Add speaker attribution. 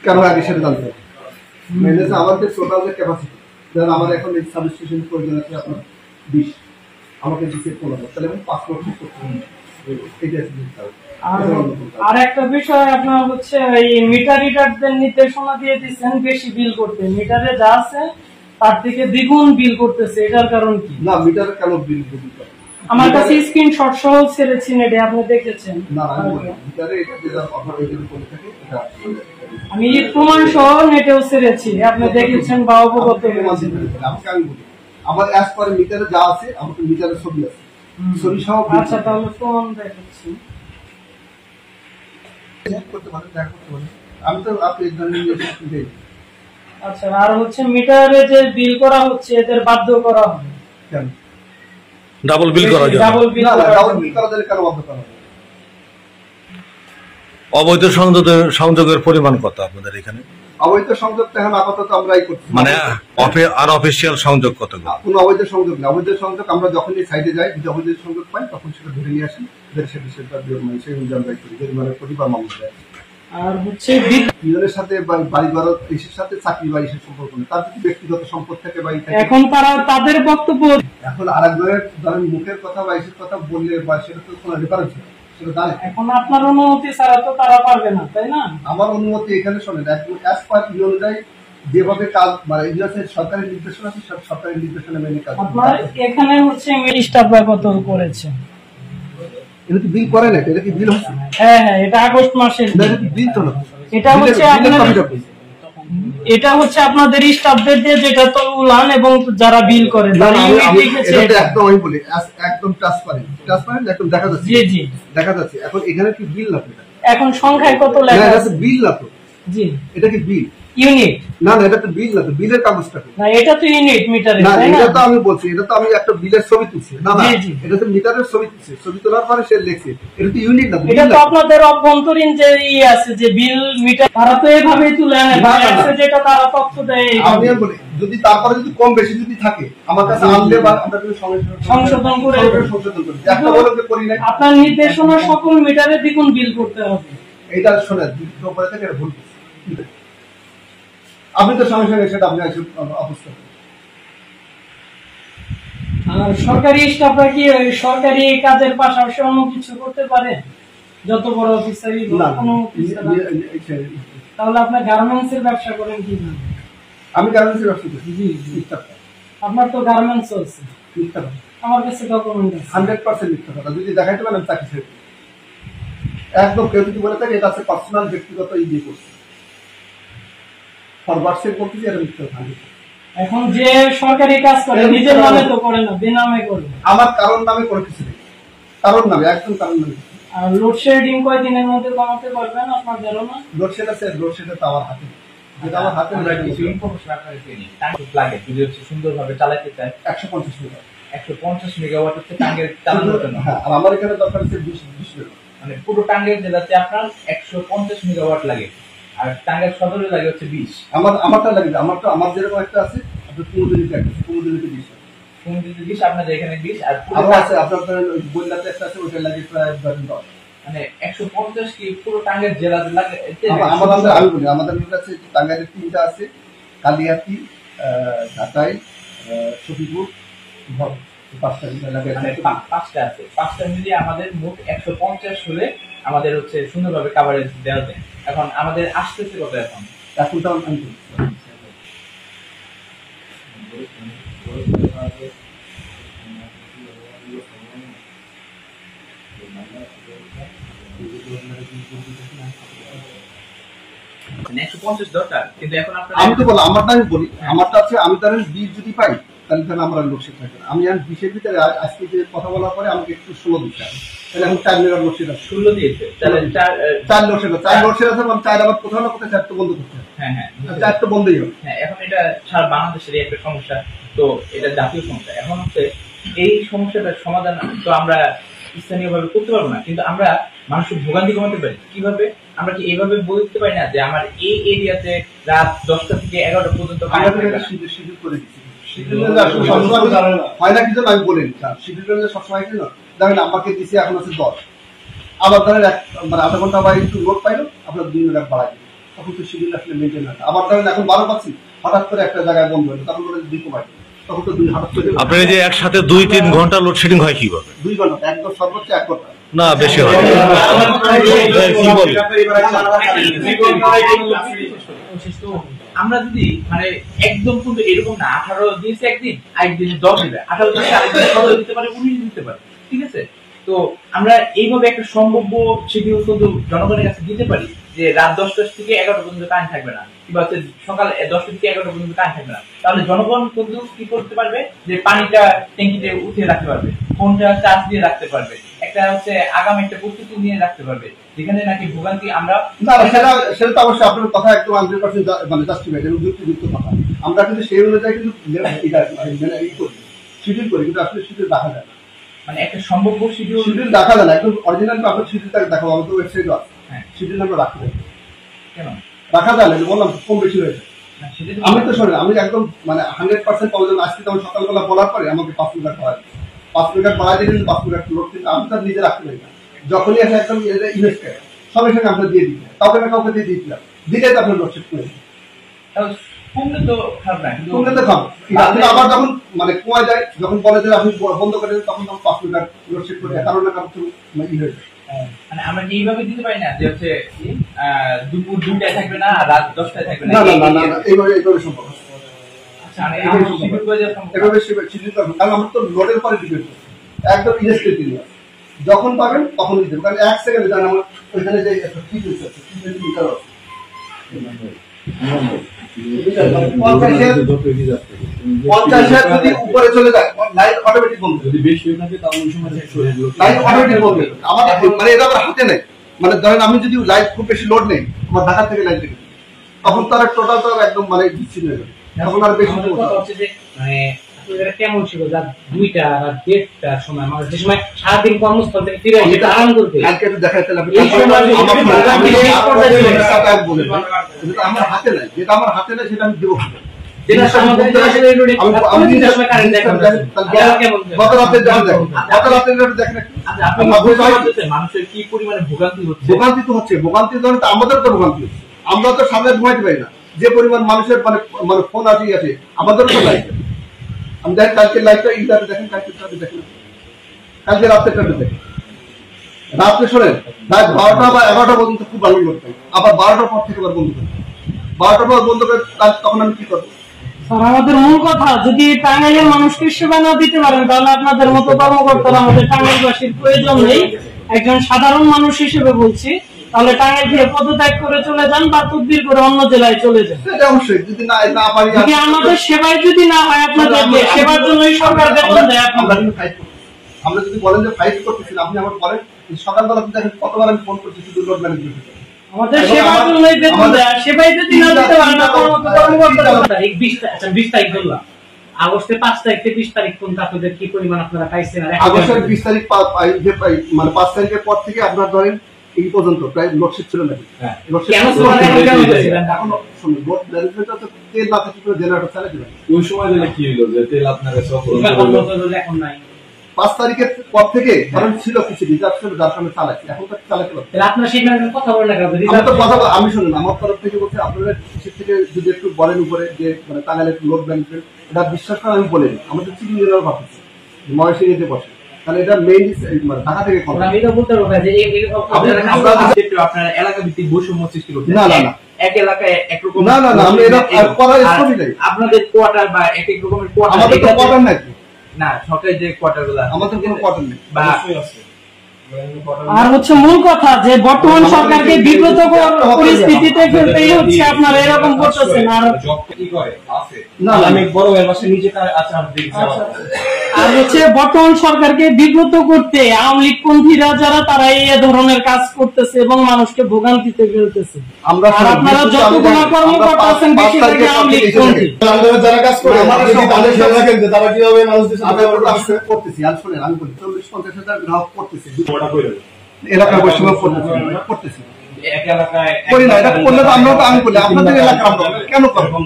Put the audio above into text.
Speaker 1: কেন আগে সেটা জানতে হবে। আমাদের টোটাল যে ক্যাপাসিটি, ধরেন আমার এখন এই সাবস্টেশন প্রয়োজন আছে আপনার 20, আমাকে দিতে 15, তাহলে আমি 5 লক্ষ করতে হবে।
Speaker 2: আর একটা বিষয় আপনার হচ্ছে এই মিটার রিডারদের নির্দেশনা দিয়ে দিচ্ছেন বেশি বিল করতে, মিটারে যা আছে তার থেকে দ্বিগুণ বিল করতেছে, এটার কারণ কি?
Speaker 1: না, মিটারে কেন বিল দিতে?
Speaker 2: আমার কাছে স্ক্রিনশট সহ ছেড়েছি, নেটে আপনি দেখেছেন।
Speaker 1: না, মিটারে এটা যেটা অফার হয়ে করে থাকে এটা
Speaker 2: আমি প্রমাণ সহ নেটেও ছেড়েছি, আপনি দেখেছেন বা অবগত হয়েছেন।
Speaker 1: আমি বলি আমার অ্যাজ পার মিটারে যা আছে, আমাদের মিটারে ছবি আছে, ছবি সহ।
Speaker 2: আচ্ছা, তাহলে প্রমাণ দেখাচ্ছি।
Speaker 1: আমি তো আপনি
Speaker 2: আচ্ছা, আর হচ্ছে মিটারে যে বিল করা হচ্ছে এদের বাধ্য করা হবে
Speaker 1: কেন?
Speaker 3: ডাবল বিল করা যায়?
Speaker 1: ডাবল বিল করা যায় কেন বাধ্য করা হবে?
Speaker 3: অবৈধ সংযোগের পরিমাণ কত আপনাদের এখানে?
Speaker 1: অবৈধ সংযোগ এখন আপাতত আমরাই করছি,
Speaker 3: মানে আর অফিসিয়াল সংযোগ কত?
Speaker 1: কোনো অবৈধ সংযোগ না। অবৈধ সংযোগ আমরা যখনই সাইডে যাই, যদি অবৈধ সংযোগ পাই তখন সেটা ধরে নিয়ে আসি, সেটা সেই অনুযায়ী আমরা করি, জরিমানা করি বা মামলা দেয়।
Speaker 2: আর হচ্ছে
Speaker 1: বিলের সাথে বাড়ি ঘর এসের সাথে চাকরি বা এসের সম্পর্ক নেই, তার যদি ব্যক্তিগত সম্পদ থেকে বা
Speaker 2: এখন তারা তাদের বক্তব্য,
Speaker 1: এখন আরেকজনের ধরেন মুখের কথা বা এসের কথা বললে বা সেটা তো কোনো রেফারেন্স নেই, সেটা জানে।
Speaker 2: এখন আপনার অনুমতি ছাড়া তো তারা পারবে না, তাই না? আমার
Speaker 1: অনুমতি এখানে শোনেন, একদম অ্যাজ পার ই অনুযায়ী যেভাবে কাজ, মানে সরকারের নির্দেশনা আছে, সব সরকারের নির্দেশনা মেনে কাজ।
Speaker 2: আপনার এখানে হচ্ছে স্টাফরা কত করেছে?
Speaker 1: এটা কি বিল করে না? এটা কি বিল হচ্ছে?
Speaker 2: হ্যাঁ, এটা আগস্ট মাসে
Speaker 1: বিল তো না।
Speaker 2: এটা হচ্ছে আপনাদের স্টাফদের দিয়ে যেটা তো উলান এবং যারা বিল করে
Speaker 1: একদম আমি বলি একদম ট্রান্সপারেন্ট একদম দেখা যাচ্ছে।
Speaker 2: জি জি,
Speaker 1: দেখা যাচ্ছে। এখন এখানে কি বিল না?
Speaker 2: এখন সংখ্যায় কত লেখা আছে?
Speaker 1: বিল না তো।
Speaker 2: জি,
Speaker 1: এটা কি বিল?
Speaker 2: ইউনিট
Speaker 1: না, এটা তো বিল না, তো বিলের কাগজটা
Speaker 2: না, এটা তো ইউনিট মিটারে।
Speaker 1: না, এটা তো আমি বলছি, এটা তো আমি একটা বিলের ছবি তুলছি। না না, এটা তো মিটারের ছবি তুলছি, ছবি তোলার পরে সে লিখছে এটা তো ইউনিট না।
Speaker 2: এটা তো আপনাদের অভ্যন্তরীণ যে আছে যে বিল মিটার, তারা তো এইভাবেই তুলে আনে, যেটা তারা তথ্য দেয়।
Speaker 1: আমি বলি যদি তারপরে যদি কম বেশি যদি থাকে আমার কাছে আনলে বা আমরা যদি
Speaker 2: সংশোধন করে
Speaker 1: একটা বলে যে করি না,
Speaker 2: আপনার নির্দেশনা সকল মিটারে দ্বিগুণ বিল করতে হবে।
Speaker 1: এটা শোনেন, উপরে থেকে ভুল আপনি তো সঙ্গে সঙ্গে সেটা আপনি অবস্থা।
Speaker 2: আর সরকারি স্টাফরা কি সরকারি কাজের পাশাপাশি অন্য কিছু করতে পারে? যত বড় অফিসারই তাহলে আপনার গার্মেন্টস এর ব্যবসা করেন কি না?
Speaker 1: আমি গার্মেন্টস এর ব্যবসা করি। জি,
Speaker 2: আপনার তো গার্মেন্টস আছে। আমার কাছে ডকুমেন্ট আছে।
Speaker 1: 100% মিথ্যা কথা। যদি দেখাইতে পারেন তাকে ছেড়ে একদম কেউ যদি বলে থাকে এটা আছে পার্সোনাল ব্যক্তিগত ইয়ে করছে,
Speaker 2: এখন যে সরকারি কাজ করে নিজের নামে তো করে না, বেনামে করে।
Speaker 1: আমার কারণ নামে করে কিছু নেই, কারণ নামে একদম কারণ নামে।
Speaker 2: আর লোডশেডিং কয়দিনের মধ্যে কমাতে পারবেন আপনার ধারণা?
Speaker 1: লোডশেড আছে, লোডশেডে তো আমার হাতে, যেটা আমার হাতে
Speaker 4: আমরা কিছু ইনফরমেশন আপনাকে দিই। টাঙ্গি লাগে যদি হচ্ছে সুন্দরভাবে চালাতে চায়
Speaker 1: 150 মেগাওয়াট।
Speaker 4: 150 মেগাওয়াট হচ্ছে টাঙ্গের চালানোর জন্য।
Speaker 1: হ্যাঁ, আর আমার এখানে দরকার হচ্ছে 20 মেগাওয়াট।
Speaker 4: মানে পুরো টাঙ্গের জেলাতে আপনার 150 মেগাওয়াট লাগে, আর টাঙ্গের সদরে লাগে হচ্ছে 20।
Speaker 1: আমারটা লাগে, আমার যেরকম একটা আছে আপনার কুমুদিনীতে একটা আছে, কুমুদিনীতে 20,
Speaker 4: কুমুদিনীতে 20, আপনাদের এখানে 20। আর
Speaker 1: আমার আছে আপনাদের ওই বইলাতে একটা আছে, ওটা লাগে প্রায় 10।
Speaker 4: মানে 150 কি পুরো টাঙ্গের জেলাতে লাগে?
Speaker 1: আমি বলি আমাদের কাছে টাঙ্গাইলের 3টা আছে, কালিয়াতি, ঢাকাই, সফিপুর, পাঁচটা
Speaker 4: আছে। 5টা মিলিয়ে আমাদের মোট 150 হলে আমাদের হচ্ছে সুন্দরভাবে কাভারেজ দেওয়া যায়। এখন আমাদের আসতেছে কত? এখন
Speaker 1: তো আমি তো বললাম আমারটা, আমি বলি আমারটা আছে, আমি তাহলে 20 যদি পাই তাহলে আমরা লোডশেড থাকি। আমি আর 20-এর ভিতরে আজকে যে কথা বলার পরে আমাকে একটু 16 দিতে হবে, তাহলে এখন 4 মেগার লোডশেড আছে।
Speaker 4: 16 দিয়েছে, তাহলে 4
Speaker 1: লোডশেড আছে, 4 লোডশেড আছে, মানে 4 আবার কোথাও না কোথাও 4 তো বন্ধ করতে হবে।
Speaker 4: হ্যাঁ হ্যাঁ,
Speaker 1: 4 তো বন্ধই হবে।
Speaker 4: হ্যাঁ, এখন এটা সারা বাংলাদেশের একটা সমস্যা, তো এটা জাতীয় সমস্যা। এখন হচ্ছে এই সমস্যাটার সমাধান তো আমরা স্থানীয়ভাবে করতে পারবো না, কিন্তু আমরা মানুষের ভোগান্তি কমাতে পারি কিভাবে? আমরা কি এইভাবে বলতে পারি না যে আমার এই এরিয়াতে রাত 10টা থেকে 11টা পর্যন্ত
Speaker 1: হয় না কিছু আমি বলিনি শিডিউল সবসময় কি না দেখেন আমাকে দিচ্ছে এখন আছে 10 আবার ধরেন মানে আধা ঘন্টা বা একটু লোড পাইলো আপনার 2 মিনিট বাড়াই দিন তখন তো শিডিউল আসলে মেনটেন হয় আবার ধরেন এখন 12 পাচ্ছি হঠাৎ করে একটা জায়গায় বন্ধ হলো তখন করে 2 কমাই তখন তো 2 হঠাৎ করে
Speaker 3: আপনার যে একসাথে 2-3 ঘন্টা লোডশেডিং হয় কিভাবে?
Speaker 1: 2 ঘন্টা একদম সর্বোচ্চ 1 ঘন্টা
Speaker 3: না বেশি হয়
Speaker 4: আমরা যদি মানে একদম কিন্তু এরকম না 18 দিয়েছে একদিন আরেকদিন 10 দিবে 18 দিয়েছে আরেকদিন 17 দিতে পারে 19 দিতে পারে ঠিক আছে তো আমরা এইভাবে একটা সম্ভাব্য শিডিউল কিন্তু জনগণের কাছে দিতে পারি যে রাত 10টা থেকে 11টা পর্যন্ত কারেন্ট থাকবে না কিংবা সকাল 10টা থেকে 11টা পর্যন্ত কারেন্ট থাকবে না তাহলে জনগণ কিন্তু কি করতে পারবে যে পানিটা ট্যাঙ্কিতে উঠিয়ে রাখতে পারবে ফোনটা চার্জ দিয়ে রাখতে পারবে একটা হচ্ছে আগামী একটা প্রস্তুতি নিয়ে রাখতে পারবে যেখানে নাকি ভোগান্তি আমরা
Speaker 1: না সেটা তো অবশ্যই আপনার কথা একদম 100% মানে জাস্টিফাইড এবং যুক্তিযুক্ত কথা আমরা কিন্তু সেই অনুযায়ী কিন্তু শিডিউল করি কিন্তু আসলে শিডিউল দেখা যায় না
Speaker 4: মানে একটা সম্ভাব্য শিডিউল
Speaker 1: দেখা যায় না একদম অরিজিনাল আপনার শিডিউলটা দেখাবো আমাদের ওয়েবসাইটে আছে শিডিউল আমরা রাখতে
Speaker 4: কেন
Speaker 1: রাখা যায় না বললাম কম বেশি হয়েছে আমি তো শোনেন আমি একদম মানে 100% পাবো আজকে তখন সকালবেলা বলার পরে আমাকে 5 মিনিট বাড়াই 5 মিনিট বাড়াই দিলেন 5 মিনিট লোড কিন্তু আমি তো নিজে রাখতে পারি না যখনই আসে একদম ইনভেস্ট করে সঙ্গে সঙ্গে আমরা দিয়ে দিই কাউকে না কাউকে দিয়ে দিয়েছিলাম দিলে তো আপনার লোডশেড করে
Speaker 4: কমলে তো খারাপ না
Speaker 1: কমলে তো কম আবার যখন মানে কুয়া যায় যখন বলে যে আপনি বন্ধ করে দেন তখন 5 মিনিট লোডশেড করে কারণ না কারণ মানে হয়ে যায়
Speaker 4: মানে আমরা এইভাবে দিতে পারি না যে হচ্ছে দুপুর 2টায় থাকবে না রাত 10টায় থাকবে না
Speaker 1: না এইভাবে সম্ভব
Speaker 4: আচ্ছা মানে আমরা শিডিউল করে দিতে সম্ভব
Speaker 1: এভাবে শিডিউল করব কারণ আমরা তো লোডের পরে ডিপেন্ড করি একদম ইনস্ট্যান্ট দিই যখন পাবেন তখন দিতে কারণ 1 সেকেন্ডে জানেন আমার ওইখানে যে একটা ফ্রিকোয়েন্সি আছে ফ্রিকোয়েন্সি মিটার আছে 50 যদি উপরে চলে যায় লাইট অটোমেটিক বন্ধ যদি বেশি হয়ে থাকে তাহলে ওই সময় লাইট অটোমেটিক বন্ধ আমার মানে এটা আমার হাতে নেই মানে ধরেন আমি যদি লাইট খুব বেশি লোড নেই আমার ঢাকা থেকে লাইট দিই তখন তার টোটাল তো একদম মানে বিচ্ছিন্ন হয়ে যাবে তখন আর বেশি
Speaker 5: হচ্ছে যে মানে এটা কেমন ছিল যা 2টা আর 1:30টার সময় আমার যে সময় সারাদিন কর্মস্থল থেকে ফিরে এসে আরাম করতে
Speaker 1: কালকে একটু দেখাইতে লাগবে আমার হাতে নাই যেটা আমার হাতে নাই সেটা আমি দেবো
Speaker 5: যেটা আমাদের আসলে রোডে আমি কারেন্ট দেখেন
Speaker 1: গত রাতে দেখেন
Speaker 4: আচ্ছা আপনি বলতে মানুষের কি পরিমাণে ভোগান্তি
Speaker 1: হচ্ছে ভোগান্তি ধরনের আমাদের তো ভোগান্তি হচ্ছে আমরা তো সামনে ঘুমাইতে পারি না যে পরিমাণ মানুষের মানে মানে ফোন আছে আমাদেরও তো লাইট আমি দেখেন কালকে লাইটটা ইন্টারনেট দেখেন কালকে দেখেন কালকে রাত্রেটা দেখেন রাত্রে শোনেন রাত 12টা বা 11টা পর্যন্ত খুব ভালো করতাম আবার 12টার পর থেকে আবার বন্ধ করতাম 12টার পর বন্ধ করে তখন আমি কি করবো
Speaker 2: স্যার আমাদের মূল কথা যদি টাঙ্গাইলের মানুষকে সেবা না দিতে পারেন তাহলে আপনাদের মতো কর্মকর্তারা আমাদের টাঙ্গাইলবাসীর প্রয়োজন নেই একজন সাধারণ মানুষ হিসেবে বলছি তাহলে টাঙ্গাইল থেকে পদত্যাগ করে চলে যান বা তদবির করে অন্য জেলায় চলে যান
Speaker 1: সেটা অবশ্যই যদি না পারি
Speaker 2: যদি আমাদের সেবায় যদি না হয় আপনাদের সেবার জন্যই সরকার বেতন দেয়
Speaker 1: আমরা যদি বলেন যে ফাইট করতেছি আপনি আমার বলেন সকালবেলা দেখেন কতবার আমি ফোন করছি শুধু লোড ম্যানেজমেন্ট
Speaker 2: আমাদের সেবার জন্যই বেতন দেয় সেবাই যদি না দিতে পারেন না কর্মকর্তা
Speaker 5: 20 তারিখ ধরলাম আগস্টের 5 তারিখ থেকে 20 তারিখ পর্যন্ত আপনাদের কি পরিমাণ আপনারা পাইছেন আর
Speaker 1: আগস্টের 20 তারিখ মানে 5 তারিখের পর থেকে আপনারা ধরেন এই পর্যন্ত প্রায় লোডশেড ছিল না তেল না থাকলে পুরো জেনারেটর চালাতে পারে
Speaker 6: ওই সময় দিলে কি হলো যে তেল আপনার কাছে
Speaker 5: এখন নাই
Speaker 1: 5 তারিখের পর থেকে কারণ ছিল কিছু রিজার্ভ ছিল যার কারণে চালাচ্ছি এখন তো চালাতে পারছি
Speaker 5: তাহলে আপনারা সেখানে কথা বলেন না
Speaker 1: আমি তো কথা আমি শুনুন আমার তরফ থেকে বলছি আপনারা কৃষি থেকে যদি একটু বলেন উপরে যে মানে টাঙ্গাইলের লোড ম্যানেজমেন্ট এটা বিশ্বাস করে আমি বলিনি আমাদের চিঠি জেনারেল ভাবছি ময়মনসিংহে যে বসে তাহলে এটা মেইন মানে ঢাকা থেকে কথা
Speaker 5: আমি তো বলতে পারবো যে
Speaker 4: আপনারা এলাকা ভিত্তিক বৈষম্য সৃষ্টি করতে
Speaker 1: না না
Speaker 4: এক এলাকায় একরকম
Speaker 1: না আমরা এটা করার স্কোপই নাই
Speaker 4: আপনাদের কোয়ার্টার বা এক এক রকমের কোয়ার্টার
Speaker 1: আমাদের তো কোয়ার্টার নাই
Speaker 4: না সরকারি যে কোয়ার্টারগুলো
Speaker 1: আমাদের কোনো কোয়ার্টার নেই
Speaker 4: বা
Speaker 2: আর হচ্ছে মূল কথা যে বর্তমান সরকারকে বিব্রত পরিস্থিতিতে ফেলতেই হচ্ছে আপনারা এরকম করতেছেন আর
Speaker 6: কি করে আছে
Speaker 1: না
Speaker 6: আমি বড় ভাইয়ের পাশে নিজে আচার দেখছি
Speaker 2: আর হচ্ছে বর্তমান সরকারকে বিব্রত করতে আওয়ামী লীগ পন্থীরা যারা তারা এই ধরনের কাজ করতেছে এবং মানুষকে ভোগান্তিতে ফেলতেছে আর আপনারা যতগুলো কর্মকর্তা আছেন বেশিরভাগই আওয়ামী লীগ পন্থী
Speaker 6: যারা কাজ করে তাদের খেয়াল রাখেন যে তারা কিভাবে মানুষদের সাথে
Speaker 1: করতেছি আর শুনেন আমি বলি 40-50,000 গ্রাহক করতেছি এলাকার বৈষম্য করতেছি
Speaker 4: এক এলাকায়
Speaker 1: করি না এটা করলে তো আমরাও তো আমি বলি আপনাদের এলাকা কেন করবো